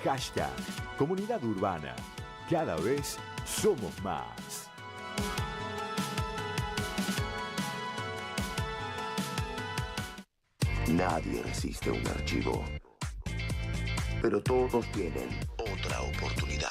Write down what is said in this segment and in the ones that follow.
Hashtag Comunidad Urbana. Cada vez somos más. Nadie resiste un archivo, pero todos tienen otra oportunidad.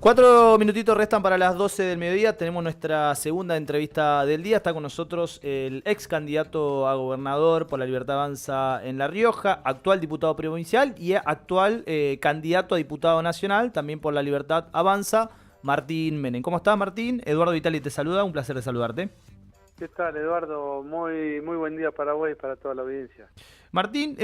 Cuatro minutitos restan para las 12 del mediodía. Tenemos nuestra segunda entrevista del día. Está con nosotros el ex candidato a gobernador por La Libertad Avanza en La Rioja, actual diputado provincial y actual candidato a diputado nacional, también por La Libertad Avanza, Martín Menem. ¿Cómo estás, Martín? Eduardo Vitali te saluda, un placer de saludarte. ¿Qué tal, Eduardo? Muy buen día para vos y para toda la audiencia. Martín,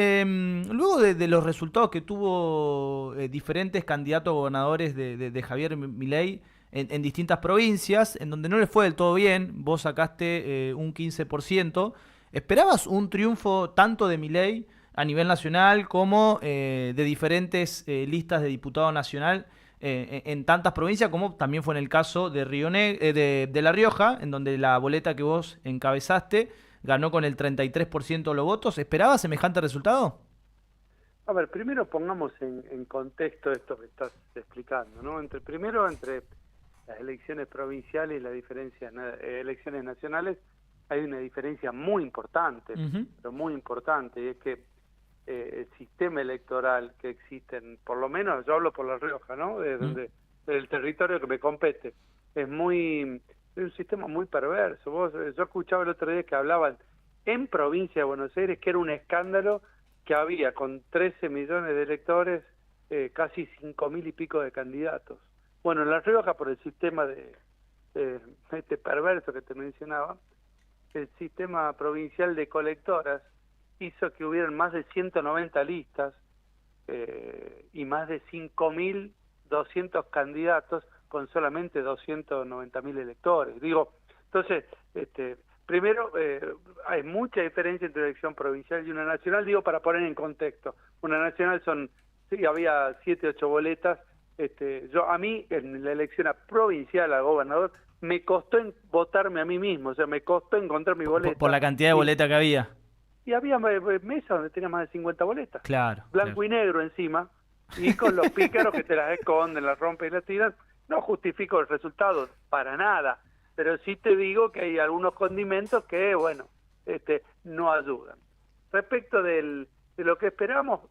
luego de los resultados que tuvo diferentes candidatos a gobernadores de Javier Milei en distintas provincias, en donde no le fue del todo bien, vos sacaste un 15%, ¿esperabas un triunfo tanto de Milei a nivel nacional como de diferentes listas de diputado nacional en tantas provincias, como también fue en el caso de de La Rioja, en donde la boleta que vos encabezaste ganó con el 33% de los votos? ¿Esperabas semejante resultado? A ver, primero pongamos en contexto esto que estás explicando, ¿no? Entre las elecciones provinciales y las elecciones nacionales hay una diferencia muy importante, pero muy importante, y es que el sistema electoral que existe, por lo menos yo hablo por La Rioja, ¿no? Del territorio que me compete, es un sistema muy perverso. Yo escuchaba el otro día que hablaban en provincia de Buenos Aires que era un escándalo que había con 13 millones de electores casi 5.000 y pico de candidatos. Bueno, en La Rioja, por el sistema de este perverso que te mencionaba, el sistema provincial de colectoras hizo que hubieran más de 190 listas y más de 5.200 candidatos con solamente 290.000 electores. Entonces, primero, hay mucha diferencia entre una elección provincial y una nacional, para poner en contexto. Una nacional había 7, 8 boletas. A mí, en la elección provincial a gobernador, me costó votarme a mí mismo, o sea, me costó encontrar mi boleta. Por la cantidad de boletas que había. Y había mesas donde tenía más de 50 boletas. Claro. Blanco y negro encima, y con los pícaros que te las esconden, las rompen y las tiran. No justifico el resultado, para nada, pero sí te digo que hay algunos condimentos que, no ayudan. Respecto de lo que esperamos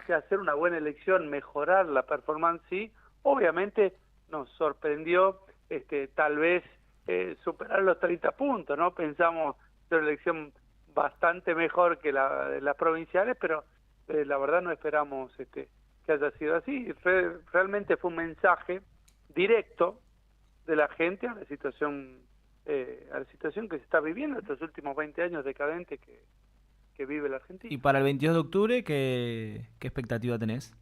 que hacer una buena elección, mejorar la performance, sí. Obviamente nos sorprendió tal vez superar los 30 puntos, ¿no? Pensamos que una elección bastante mejor que las provinciales, pero la verdad no esperamos que haya sido así. Realmente fue un mensaje directo de la gente a la situación que se está viviendo estos últimos 20 años decadentes que vive la Argentina. ¿Y para el 22 de octubre qué expectativa tenés?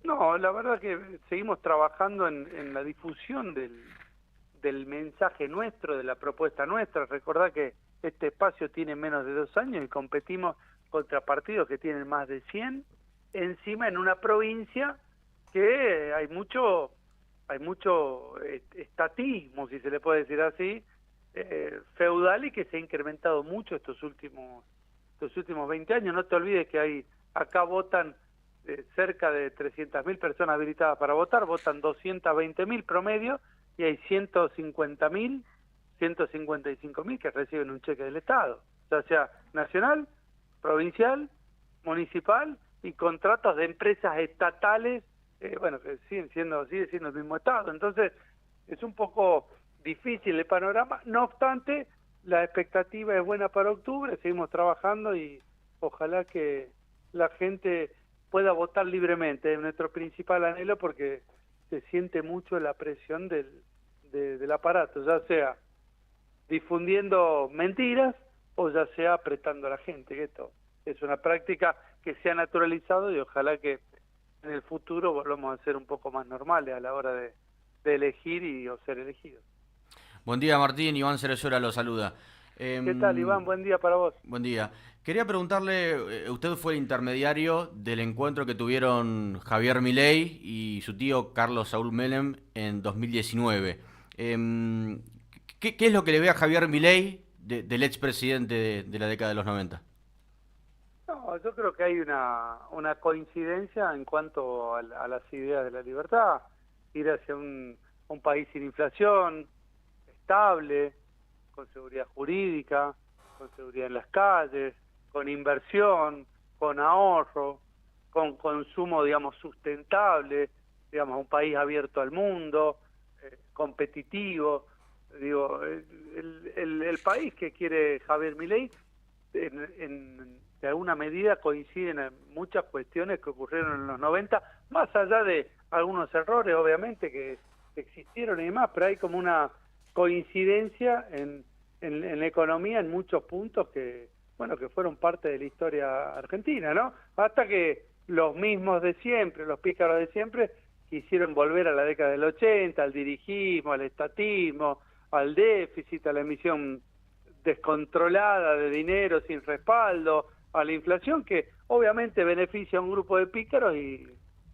No, la verdad que seguimos trabajando en la difusión del mensaje nuestro, de la propuesta nuestra. Recordá que este espacio tiene menos de 2 años y competimos contra partidos que tienen más de 100, encima en una provincia que hay mucho estatismo, si se le puede decir así, feudal, y que se ha incrementado mucho estos últimos 20 años. No te olvides que acá votan cerca de 300.000 personas habilitadas para votar, votan 220.000 promedio, y hay 150.000, 155.000 que reciben un cheque del Estado, ya sea nacional, provincial, municipal, y contratos de empresas estatales, que sigue siendo el mismo Estado. Entonces, es un poco difícil el panorama. No obstante, la expectativa es buena para octubre, seguimos trabajando y ojalá que la gente pueda votar libremente. Es nuestro principal anhelo, porque se siente mucho la presión del aparato, ya sea difundiendo mentiras o ya sea apretando a la gente, que esto es una práctica que se ha naturalizado, y ojalá que en el futuro volvamos a ser un poco más normales a la hora de elegir o ser elegidos. Buen día, Martín. Iván Ceresura lo saluda. ¿Qué tal, Iván? Buen día para vos. Buen día. Quería preguntarle, usted fue el intermediario del encuentro que tuvieron Javier Milei y su tío Carlos Saúl Menem en 2019. ¿Qué es lo que le ve a Javier Milei del expresidente de la década de los 90? No, yo creo que hay una coincidencia en cuanto a las ideas de la libertad, ir hacia un país sin inflación, estable, con seguridad jurídica, con seguridad en las calles, con inversión, con ahorro, con consumo, digamos, sustentable, digamos, un país abierto al mundo, competitivo. Digo, el país que quiere Javier Milei, de alguna medida coinciden en muchas cuestiones que ocurrieron en los 90, más allá de algunos errores, obviamente, que existieron y demás, pero hay como una coincidencia en la economía en muchos puntos que fueron parte de la historia argentina, ¿no? Hasta que los mismos de siempre, los pícaros de siempre, quisieron volver a la década del 80, al dirigismo, al estatismo, al déficit, a la emisión descontrolada de dinero sin respaldo, a la inflación que obviamente beneficia a un grupo de pícaros y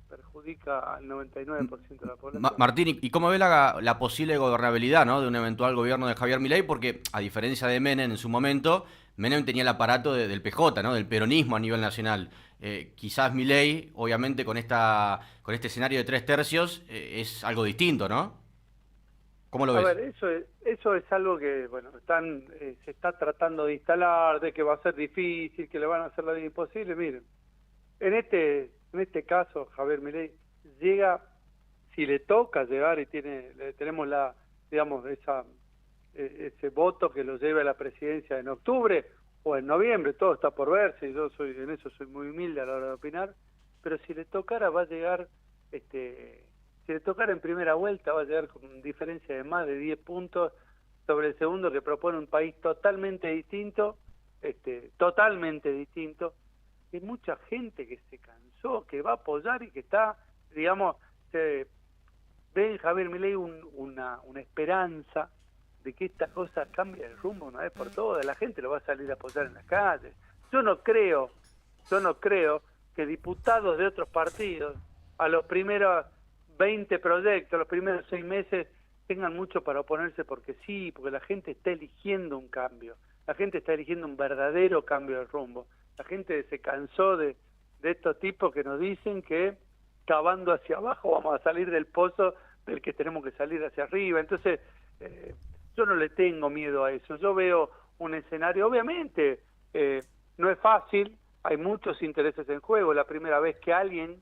perjudica al 99% de la población. Martín, ¿y cómo ve la posible gobernabilidad, ¿no?, de un eventual gobierno de Javier Milei? Porque, a diferencia de Menem en su momento, Menem tenía el aparato del PJ, ¿no?, del peronismo a nivel nacional. Quizás Milei, obviamente, con este escenario de 3/3, es algo distinto, ¿no? ¿Cómo lo ves? A ver, eso es algo que, se está tratando de instalar, de que va a ser difícil, que le van a hacer la vida imposible. Miren, en este caso, Javier Milei llega, si le toca llegar y tenemos ese voto que lo lleve a la presidencia en octubre o en noviembre, todo está por verse, yo en eso soy muy humilde a la hora de opinar, pero si le tocara va a llegar, si le tocara en primera vuelta va a llegar con diferencia de más de 10 puntos sobre el segundo, que propone un país totalmente distinto, hay mucha gente que se cansó, que va a apoyar y que está, digamos, ve en Javier Milei una esperanza de que esta cosa cambie el rumbo una vez por todas. La gente lo va a salir a apoyar en las calles. Yo no creo que diputados de otros partidos a los primeros 20 proyectos, los primeros 6 meses, tengan mucho para oponerse porque sí, porque la gente está eligiendo un cambio, la gente está eligiendo un verdadero cambio de rumbo. La gente se cansó de estos tipos que nos dicen que cavando hacia abajo vamos a salir del pozo del que tenemos que salir hacia arriba. Entonces, yo no le tengo miedo a eso. Yo veo un escenario, obviamente, no es fácil, hay muchos intereses en juego. La primera vez que alguien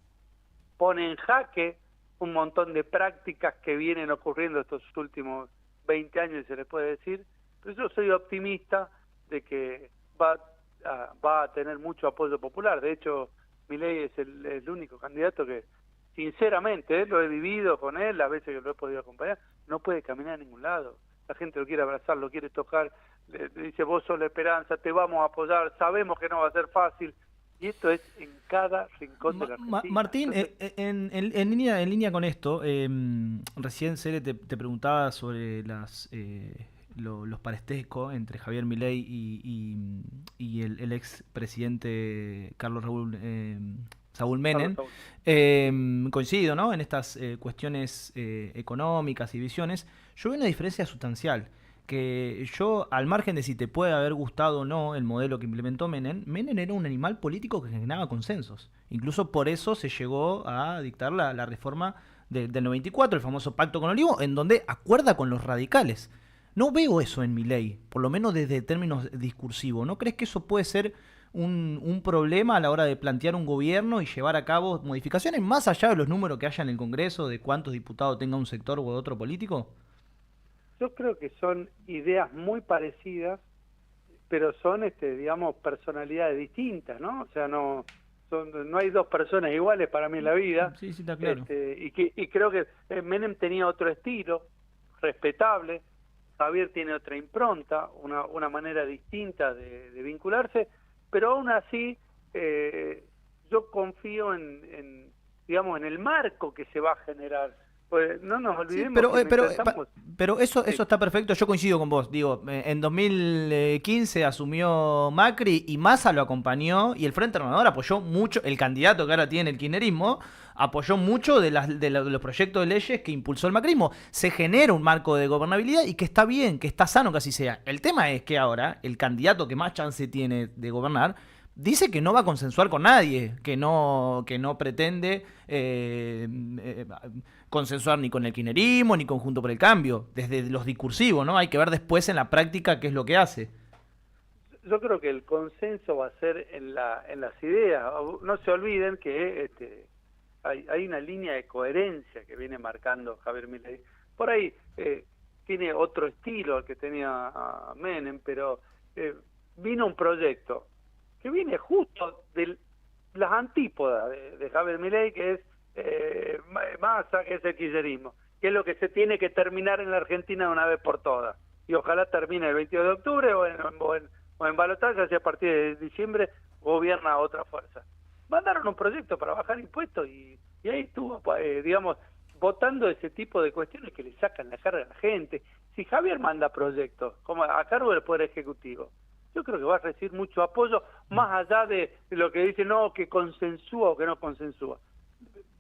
pone en jaque un montón de prácticas que vienen ocurriendo estos últimos 20 años, se les puede decir, pero yo soy optimista de que va a tener mucho apoyo popular. De hecho, Milei es el único candidato que, sinceramente, lo he vivido con él, las veces que lo he podido acompañar, no puede caminar a ningún lado. La gente lo quiere abrazar, lo quiere tocar, le dice, vos sos la esperanza, te vamos a apoyar, sabemos que no va a ser fácil. Y esto es en cada rincón de la Argentina. Martín, entonces, en línea con esto, recién Cere te preguntaba sobre los parentescos entre Javier Milei y el ex presidente Carlos Saúl Menem. Coincido, ¿no?, en estas cuestiones económicas y visiones. Yo veo una diferencia sustancial, que yo, al margen de si te puede haber gustado o no el modelo que implementó Menem era un animal político que generaba consensos. Incluso por eso se llegó a dictar la reforma del 94, el famoso Pacto con Olivo, en donde acuerda con los radicales. No veo eso en Milei, por lo menos desde términos discursivos. ¿No crees que eso puede ser un problema a la hora de plantear un gobierno y llevar a cabo modificaciones más allá de los números que haya en el Congreso, de cuántos diputados tenga un sector u otro político? Yo creo que son ideas muy parecidas, pero son, digamos, personalidades distintas, ¿no? O sea, no hay dos personas iguales para mí en la vida. Sí, está claro. Y creo que Menem tenía otro estilo, respetable. Javier tiene otra impronta, una manera distinta de vincularse, pero aún así yo confío digamos, en el marco que se va a generar. Pues no nos Sí, olvidemos pero, que pero, mientras estamos... pero eso Sí. está perfecto, yo coincido con vos. Digo, en 2015 asumió Macri y Massa lo acompañó y el Frente Renovador apoyó mucho, el candidato que ahora tiene el kirchnerismo, apoyó mucho de los proyectos de leyes que impulsó el macrismo. Se genera un marco de gobernabilidad y que está bien, que está sano que así sea. El tema es que ahora el candidato que más chance tiene de gobernar dice que no va a consensuar con nadie, que no pretende consensuar ni con el kirchnerismo ni con Junto por el Cambio, desde los discursivos, ¿no? Hay que ver después en la práctica qué es lo que hace. Yo creo que el consenso va a ser en las ideas. No se olviden que hay una línea de coherencia que viene marcando Javier Milei. Por ahí tiene otro estilo al que tenía Menem, pero vino un proyecto que viene justo de las antípodas de Javier Milei, que es Massa, que es el kirchnerismo, que es lo que se tiene que terminar en la Argentina de una vez por todas. Y ojalá termine el 22 de octubre o en balotaje, hacia a partir de diciembre gobierna otra fuerza. Mandaron un proyecto para bajar impuestos y ahí estuvo, digamos, votando ese tipo de cuestiones que le sacan la carga a la gente. Si Javier manda proyectos como a cargo del Poder Ejecutivo, yo creo que va a recibir mucho apoyo, más allá de lo que dice, no, que consensúa o que no consensúa.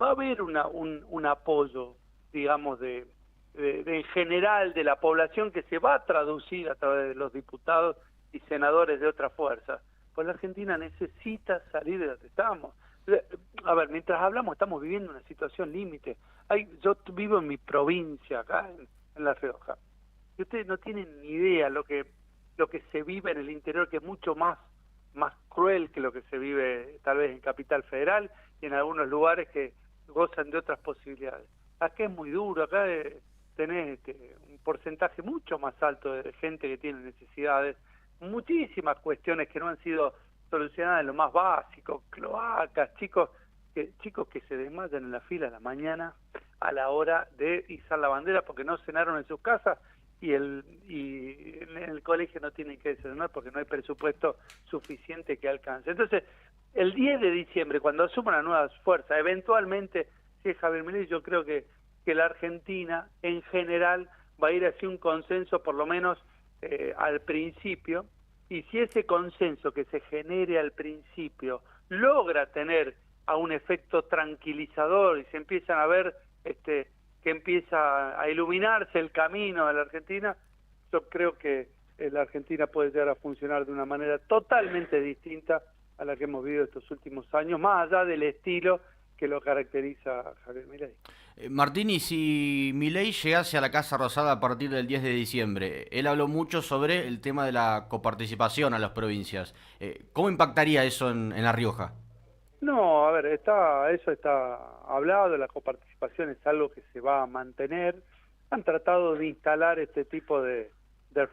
Va a haber un apoyo, digamos, de en general de la población que se va a traducir a través de los diputados y senadores de otras fuerzas. Pues la Argentina necesita salir de donde estamos. A ver, mientras hablamos estamos viviendo una situación límite. Yo vivo en mi provincia, acá en La Rioja, y ustedes no tienen ni idea lo que se vive en el interior, que es mucho más cruel que lo que se vive tal vez en Capital Federal y en algunos lugares que gozan de otras posibilidades. Acá es muy duro, acá tenés un porcentaje mucho más alto de gente que tiene necesidades, muchísimas cuestiones que no han sido solucionadas en lo más básico, cloacas, chicos que se desmayan en la fila a la mañana a la hora de izar la bandera porque no cenaron en sus casas y en el colegio no tienen que desayunar porque no hay presupuesto suficiente que alcance. Entonces, el 10 de diciembre, cuando asuma una nueva fuerza, eventualmente, si es Javier Milei, yo creo que la Argentina en general va a ir hacia un consenso, por lo menos al principio, y si ese consenso que se genere al principio logra tener a un efecto tranquilizador y se empiezan a ver que empieza a iluminarse el camino de la Argentina, yo creo que la Argentina puede llegar a funcionar de una manera totalmente distinta a la que hemos vivido estos últimos años, más allá del estilo que lo caracteriza a Javier Milei. Martín, y si Milei llegase a la Casa Rosada a partir del 10 de diciembre, él habló mucho sobre el tema de la coparticipación a las provincias. ¿Cómo impactaría eso en La Rioja? No, a ver, eso está hablado, la coparticipación es algo que se va a mantener. Han tratado de instalar este tipo de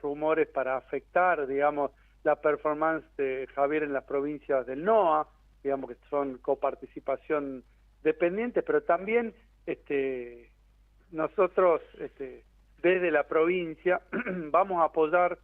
rumores para afectar, digamos, la performance de Javier en las provincias del NOA, digamos que son coparticipación dependientes, pero también nosotros desde la provincia vamos a apoyar,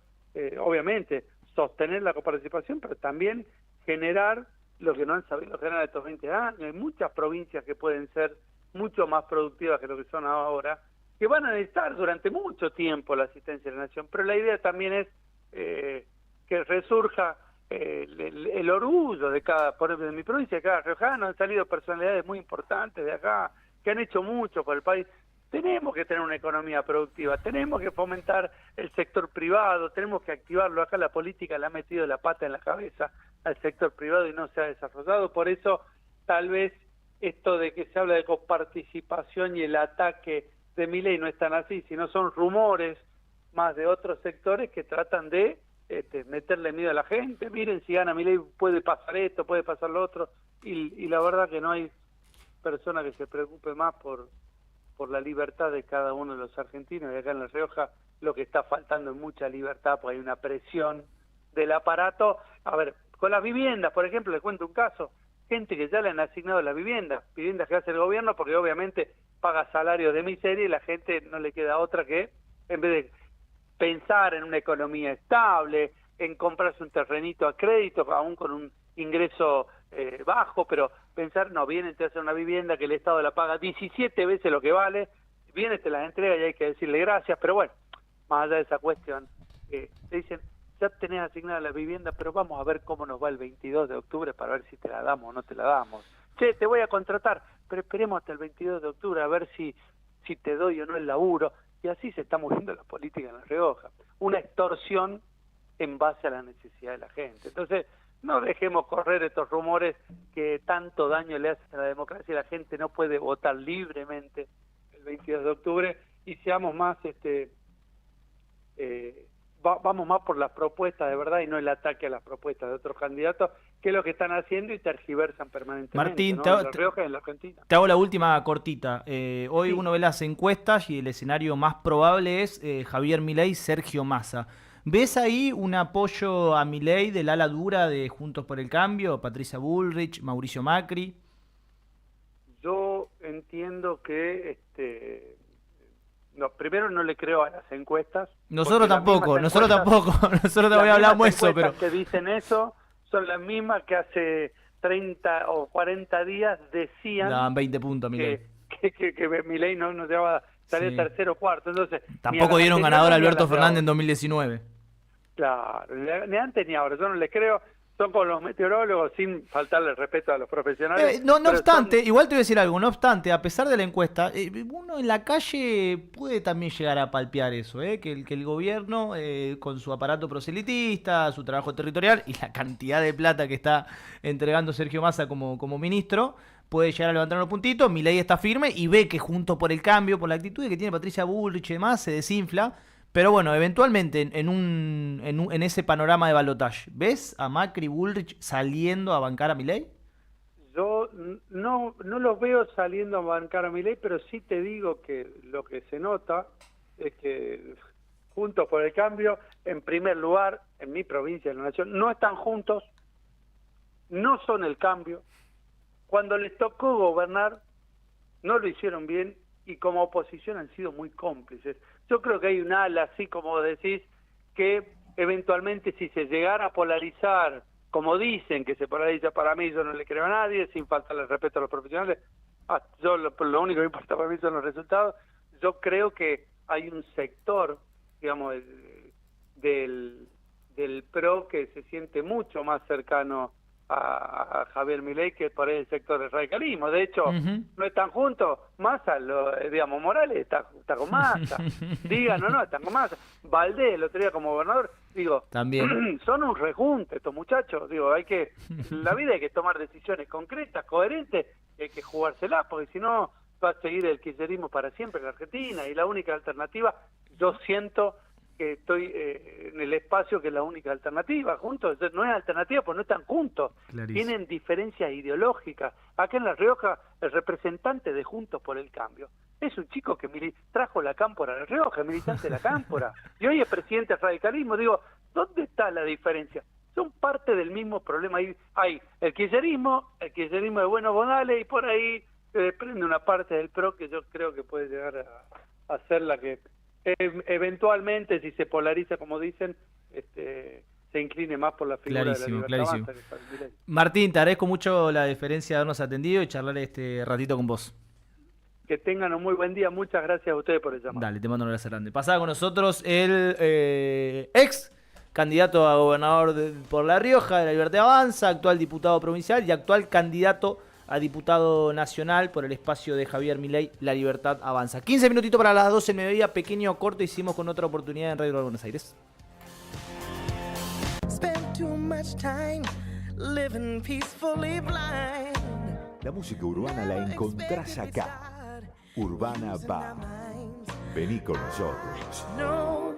obviamente, sostener la coparticipación, pero también generar lo que no han sabido generar estos 20 años. Hay muchas provincias que pueden ser mucho más productivas que lo que son ahora, que van a necesitar durante mucho tiempo la asistencia de la nación, pero la idea también es que resurja el orgullo de por ejemplo, de mi provincia, de cada riojano. Han salido personalidades muy importantes de acá, que han hecho mucho por el país. Tenemos que tener una economía productiva, tenemos que fomentar el sector privado, tenemos que activarlo. Acá la política le ha metido la pata en la cabeza al sector privado y no se ha desarrollado. Por eso, tal vez, esto de que se habla de coparticipación y el ataque de Milei no es tan así, sino son rumores más de otros sectores que tratan de meterle miedo a la gente. Miren, si gana Milei puede pasar esto, puede pasar lo otro, y la verdad que no hay persona que se preocupe más por la libertad de cada uno de los argentinos. Y acá en La Rioja lo que está faltando es mucha libertad, porque hay una presión del aparato. A ver, con las viviendas, por ejemplo, les cuento un caso, gente que ya le han asignado las viviendas que hace el gobierno, porque obviamente paga salarios de miseria y la gente no le queda otra que, en vez de pensar en una economía estable, en comprarse un terrenito a crédito, aún con un ingreso bajo, pero pensar, no, vienen, te hacen una vivienda que el Estado la paga 17 veces lo que vale, viene, te las entrega y hay que decirle gracias, pero bueno, más allá de esa cuestión, te dicen, ya tenés asignada la vivienda, pero vamos a ver cómo nos va el 22 de octubre para ver si te la damos o no te la damos. Che, te voy a contratar, pero esperemos hasta el 22 de octubre a ver si te doy o no el laburo. Y así se está moviendo la política en La Rioja. Una extorsión en base a la necesidad de la gente. Entonces, no dejemos correr estos rumores que tanto daño le hacen a la democracia y la gente no puede votar libremente el 22 de octubre y seamos más, vamos más por las propuestas de verdad y no el ataque a las propuestas de otros candidatos, que es lo que están haciendo y tergiversan permanentemente. Martín, ¿no? En La Rioja y en la Argentina. Te hago la última cortita. Hoy Sí. uno ve las encuestas y el escenario más probable es Javier Milei, Sergio Massa. ¿Ves ahí un apoyo a Milei del ala dura de Juntos por el Cambio, Patricia Bullrich, Mauricio Macri? Yo entiendo que no, primero no le creo a las encuestas. Nosotros porque tampoco, las nosotros mismas tampoco. Nosotros las también hablamos mismas eso, pero... encuestas que dicen eso son las mismas que hace 30 o 40 días decían Daban 20 puntos a Milei. que Milei no llevaba a salir Sí. tercero o cuarto. Entonces, ni a Tampoco las dieron anteriores ganador a ni a Alberto las de Fernández en ahora. 2019. Claro, ni antes ni ahora. Yo no les creo. Son con los meteorólogos sin faltarle el respeto a los profesionales. No pero obstante, son- igual te voy a decir algo, no obstante, a pesar de la encuesta, uno en la calle puede también llegar a palpear eso, que el gobierno, con su aparato proselitista, su trabajo territorial y la cantidad de plata que está entregando Sergio Massa como ministro, puede llegar a levantar unos puntitos. Milei está firme y ve que Juntos por el Cambio, por la actitud que tiene Patricia Bullrich y demás, se desinfla. Pero bueno, eventualmente en ese panorama de balotaje, ¿ves a Macri y Bullrich saliendo a bancar a Milei? Yo no los veo saliendo a bancar a Milei, pero sí te digo que lo que se nota es que Juntos por el Cambio, en primer lugar, en mi provincia de la Nación, no están juntos, no son el cambio. Cuando les tocó gobernar, no lo hicieron bien y como oposición han sido muy cómplices. Yo creo que hay un ala, así como decís, que eventualmente si se llegara a polarizar, como dicen que se polariza, para mí yo no le creo a nadie, sin faltarle el respeto a los profesionales, yo lo único que importa para mí son los resultados. Yo creo que hay un sector, digamos, del PRO que se siente mucho más cercano a Javier Milei que por el sector del radicalismo. De hecho, no están juntos. Massa, digamos, Morales está con Massa. Digan o no, están con Massa. Valdés, el otro día como gobernador, digo, También. son un rejunte estos muchachos. Digo, la vida hay que tomar decisiones concretas, coherentes, y hay que jugársela, porque si no va a seguir el kirchnerismo para siempre en la Argentina, y la única alternativa, yo siento que estoy en el espacio que es la única alternativa, juntos, no es alternativa porque no están juntos, Clarísimo. tienen diferencias ideológicas. Acá en La Rioja, el representante de Juntos por el Cambio es un chico que trajo la cámpora a La Rioja, militante de la cámpora, y hoy es presidente del radicalismo. Digo, ¿dónde está la diferencia? Son parte del mismo problema. Hay el kirchnerismo de buenos modales, y por ahí prende una parte del PRO que yo creo que puede llegar a ser la que eventualmente, si se polariza como dicen, se incline más por la figura Clarísimo, de la libertad clarísimo. Avanza que para Milei. Martín, te agradezco mucho la deferencia de habernos atendido y charlar este ratito con vos. Que tengan un muy buen día. Muchas gracias a ustedes por el llamado. Dale, te mando un abrazo grande. Pasaba con nosotros el ex candidato a gobernador por La Rioja de la Libertad Avanza, actual diputado provincial y actual candidato a diputado nacional por el espacio de Javier Milei, La Libertad Avanza. 15 minutitos para las 12 del mediodía, pequeño corto, hicimos con otra oportunidad en Radio de Buenos Aires. Spend too much time living peacefully blind. La música urbana la encontrás acá. Urbana Va. Vení con nosotros. No